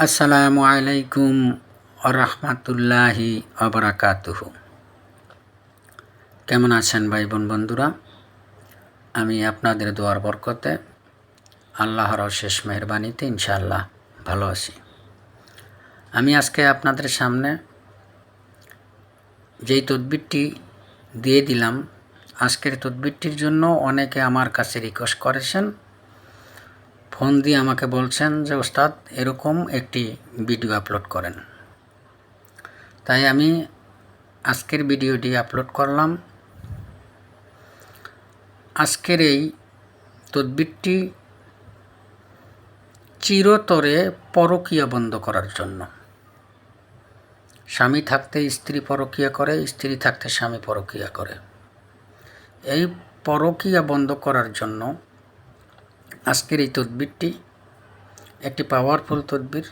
আসসালামু আলাইকুম রাহমাতুল্লাহি ওয়া বারাকাতুহু। কেমন আছেন ভাই বোন বন্ধুরা? আমি আপনাদের দোয়ার বরকতে আল্লাহর অশেষ মেহেরবানিতে ইনশাআল্লাহ ভালো আছি। আমি আজকে আপনাদের সামনে যেই তদবিরটি দিয়ে দিলাম, আজকের তদবিরটির জন্য অনেকে আমার কাছে রিকোয়েস্ট করেছেন, ফোন দিয়ে আমাকে বলছেন যে ওস্তাদ এরকম একটি ভিডিও আপলোড করেন। তাই আমি আজকের ভিডিওটি আপলোড করলাম। আজকের এই তদবিরটি চিরতরে পরকীয়া বন্ধ করার জন্য। স্বামী থাকতে স্ত্রী পরকীয়া করে, স্ত্রী থাকতে স্বামী পরকীয়া করে। এই পরকীয়া বন্ধ করার জন্য আজকের এই তদবিরটি একটি পাওয়ারফুল তদবির।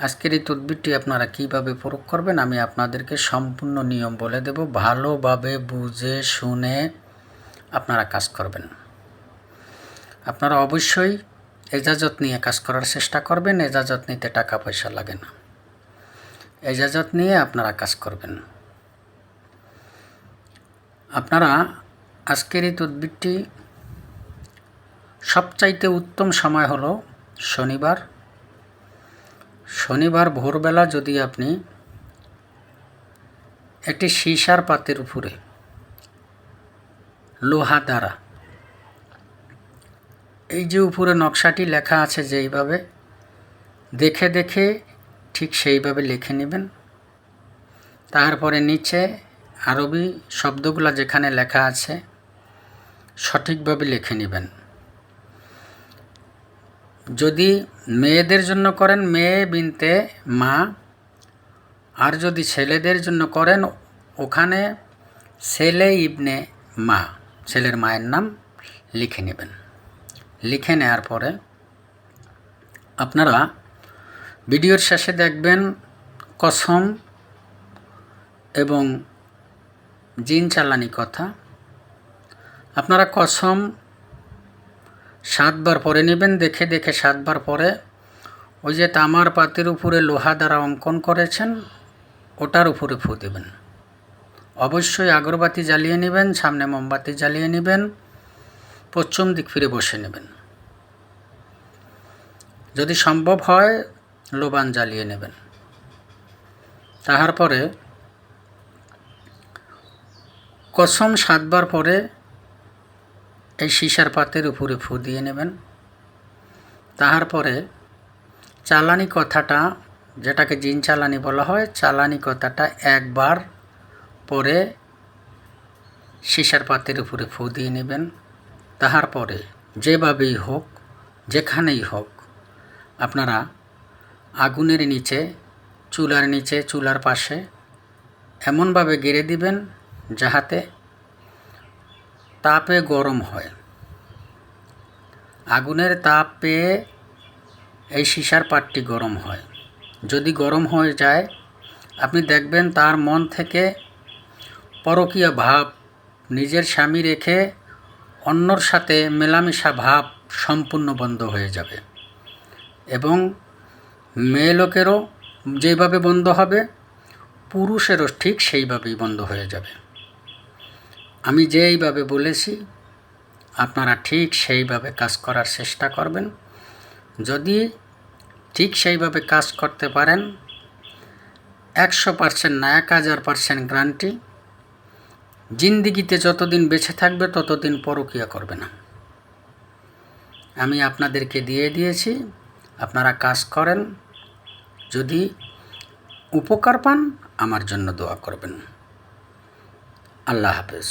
আজকের এই তদবিরটি আপনারা কিভাবে প্রয়োগ করবেন আমি আপনাদেরকে সম্পূর্ণ নিয়ম বলে দেব। ভালোভাবে বুঝে শুনে আপনারা কাজ করবেন। আপনারা অবশ্যই এজাজত নিয়ে কাজ করার চেষ্টা করবেন। এজাজত নিতে টাকা পয়সা লাগে না। এজাজত নিয়ে আপনারা কাজ করবেন। আপনারা আজকের এই তদবিরটি সবচাইতে উত্তম সময় হলো শনিবার। শনিবার ভোরবেলা যদি আপনি একটি সীসার পাতের উপরে লোহা দ্বারা এই যে উপরে নকশাটি লেখা আছে যেইভাবে দেখে দেখে ঠিক সেইভাবে লিখে নেবেন। তারপরে নিচে আরবি শব্দগুলো যেখানে লেখা আছে সঠিকভাবে লিখে নেবেন। যদি মেয়েদের জন্য করেন মেয়ে বিনতে মা, আর যদি ছেলেদের জন্য করেন ওখানে ছেলে ইবনে মা, ছেলের মায়ের নাম লিখে নেবেন। লিখে নেওয়ার পরে আপনারা ভিডিওর শেষে দেখবেন কসম এবং জিন চালানি কথা। আপনারা কসম 7 বার পরে নেবেন, দেখে দেখে 7 বার পরে ওই যে তামার পাতের উপরে লোহা দ্বারা অঙ্কন করেছেন ওটার উপরে ফু দেবেন। অবশ্যই আগরবাতি জ্বালিয়ে নেবেন, সামনে মোমবাতি জ্বালিয়ে নেবেন, পশ্চিম দিক ফিরে বসে নেবেন। যদি সম্ভব হয় লোবান জ্বালিয়ে নেবেন। তারপরে কসম 7 বার পরে এই সীসার পাতের উপরে ফু দিয়ে নেবেন। তারপরে চালানি কথাটা, যেটাকে জিন চালানি বলা হয়, চালানি কথাটা 1 বার পরে সীসার পাতের উপরে ফু দিয়ে নেবেন। তারপরে যেভাবেই হোক যেখানেই হোক আপনারা আগুনের নিচে, চুলার নিচে, চুলার পাশে এমনভাবে গেড়ে দিবেন যাহাতে তাপে গরম হয়। আগুনের তাপ পেয়ে এই সীসার পাটটি গরম হয়। যদি গরম হয়ে যায় আপনি দেখবেন তার মন থেকে পরকীয়া ভাব, নিজের স্বামী রেখে অন্যর সাথে মেলামেশা ভাব সম্পূর্ণ বন্ধ হয়ে যাবে এবং মেয়ে লোকেরও যেভাবে বন্ধ হবে পুরুষেরও ঠিক সেইভাবেই বন্ধ হয়ে যাবে। আমি যেইভাবে বলেছি আপনারা ঠিক সেইভাবে কাজ করার চেষ্টা করবেন। যদি ঠিক সেইভাবে কাজ করতে পারেন 100% না 1000% গ্যারান্টি, জিন্দিগিতে যতদিন বেঁচে থাকবে ততদিন পরকীয়া করবে না। আমি আপনাদেরকে দিয়ে দিয়েছি, আপনারা কাজ করেন। যদি উপকার পান আমার জন্য দোয়া করবেন। আল্লাহ হাফেজ।